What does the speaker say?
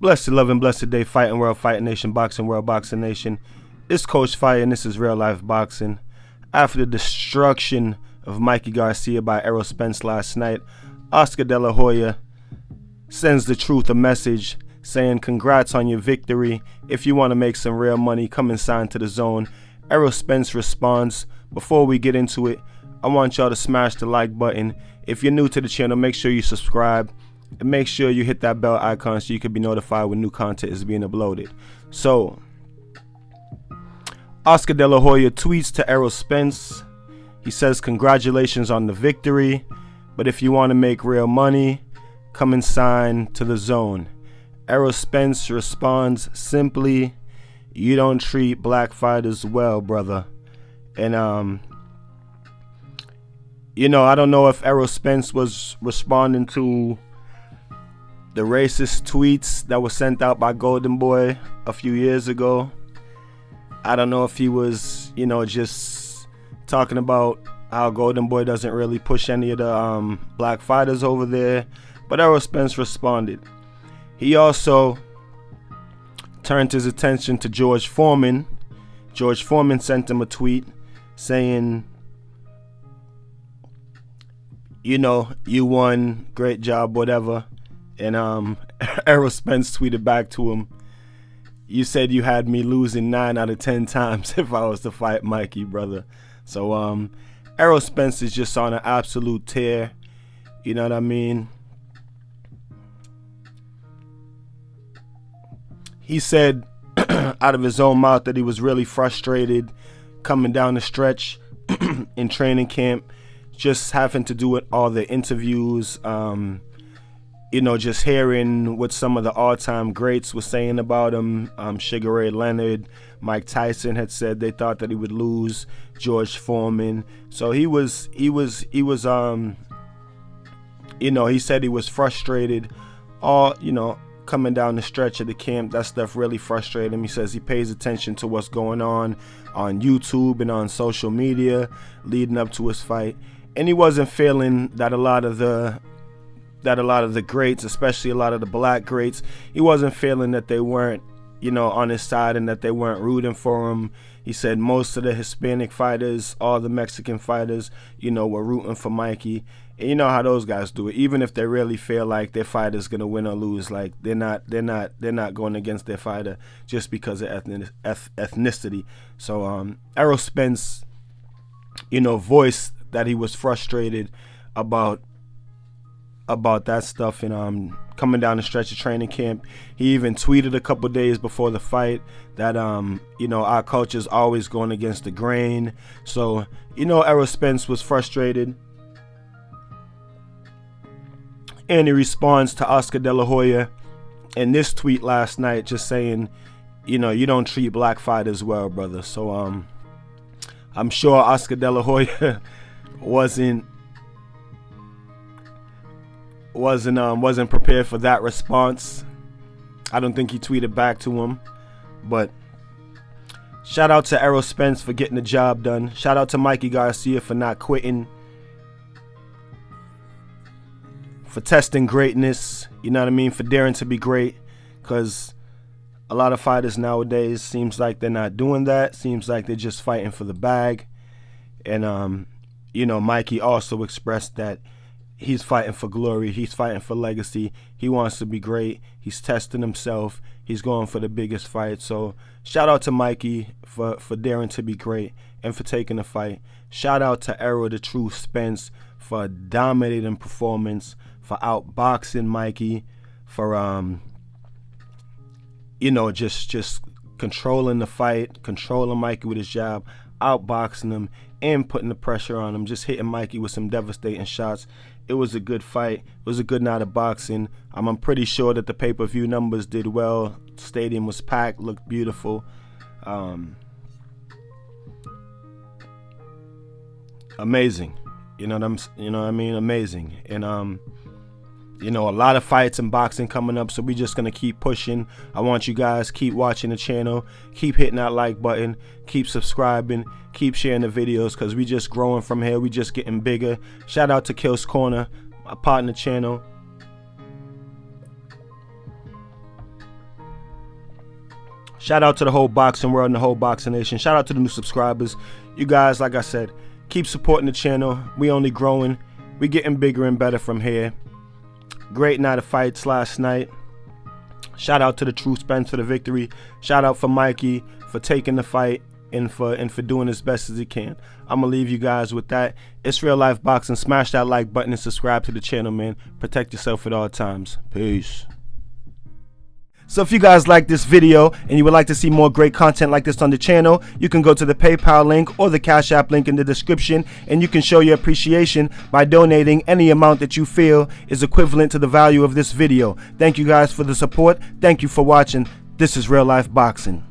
Blessed love and blessed day, fighting world, fighting nation, boxing world, boxing nation. It's Coach Fire and this is Real Life Boxing. After the destruction of Mikey Garcia by Errol Spence last night, Oscar Delahoya sends the truth a message saying congrats on your victory. If you want to make some real money, come and sign to the zone. Errol Spence responds. Before we get into it, I want y'all to smash the like button. If you're new to the channel, make sure you subscribe. And make sure you hit that bell icon so you can be notified when new content is being uploaded. So, Oscar Delahoya tweets to Errol Spence. He says, congratulations on the victory, but if you want to make real money, come and sign to the zone. Errol Spence responds simply, you don't treat black fighters well, brother. And, you know, I don't know if Errol Spence was responding to the racist tweets that were sent out by Golden Boy a few years ago. I don't know if he was, you know, just talking about how Golden Boy doesn't really push any of the black fighters over there. But Errol Spence responded. He also turned his attention to George Foreman. George Foreman sent him a tweet saying, you know, you won, great job, whatever. And Errol Spence tweeted back to him, you said you had me losing 9 out of 10 times if I was to fight Mikey, brother. So Errol Spence is just on an absolute tear. You know what I mean? He said out of his own mouth that he was really frustrated coming down the stretch in training camp, just having to do with all the interviews, you know, just hearing what some of the all-time greats were saying about him. Sugar Ray Leonard, Mike Tyson had said they thought that he would lose. George Foreman. So he was, you know, he said he was frustrated. All, you know, coming down the stretch of the camp, that stuff really frustrated him. He says he pays attention to what's going on YouTube and on social media leading up to his fight, and he wasn't feeling that a lot of the greats, especially a lot of the black greats, he wasn't feeling that they weren't, you know, on his side and that they weren't rooting for him. He said most of the Hispanic fighters, all the Mexican fighters, you know, were rooting for Mikey. And you know how those guys do it. Even if they really feel like their fighter's gonna win or lose, like they're not going against their fighter just because of ethnicity. So Errol Spence, you know, voiced that he was frustrated about that stuff, and coming down the stretch of training camp. He even tweeted a couple days before the fight that you know, our culture's always going against the grain. So, you know, Errol Spence was frustrated, and he responds to Oscar Delahoya in this tweet last night, just saying, you know, you don't treat black fighters well, brother. So I'm sure Oscar Delahoya wasn't prepared for that response. I don't think he tweeted back to him. But shout out to Errol Spence for getting the job done. Shout out to Mikey Garcia for not quitting, for testing greatness, you know what I mean, for daring to be great. Because a lot of fighters nowadays, seems like they're not doing that. Seems like they're just fighting for the bag. And you know, Mikey also expressed that he's fighting for glory. He's fighting for legacy. He wants to be great. He's testing himself. He's going for the biggest fight. So shout out to Mikey for daring to be great and for taking the fight. Shout out to Errol the Truth Spence for a dominating performance, for outboxing Mikey, for you know, just controlling the fight, controlling Mikey with his jab, outboxing him and putting the pressure on him, just hitting Mikey with some devastating shots. It was a good fight. It was a good night of boxing. I'm pretty sure that the pay-per-view numbers did well. Stadium was packed, looked beautiful. Amazing. You know what I mean? Amazing. And you know, a lot of fights in boxing coming up, so we just gonna keep pushing. I want you guys keep watching the channel, keep hitting that like button, keep subscribing, keep sharing the videos, because we just growing from here. We just getting bigger. Shout out to Kills Corner, my partner channel. Shout out to the whole boxing world and the whole boxing nation. Shout out to the new subscribers. You guys, like I said, keep supporting the channel. We only growing. We getting bigger and better from here. Great night of fights last night. Shout out to the Errol Spence for the victory. Shout out for Mikey for taking the fight and for doing as best as he can. I'm gonna leave you guys with that. It's Real Life Boxing. Smash that like button and subscribe to the channel, man. Protect yourself at all times. Peace. So if you guys like this video and you would like to see more great content like this on the channel, you can go to the PayPal link or the Cash App link in the description, and you can show your appreciation by donating any amount that you feel is equivalent to the value of this video. Thank you guys for the support. Thank you for watching. This is Real Life Boxing.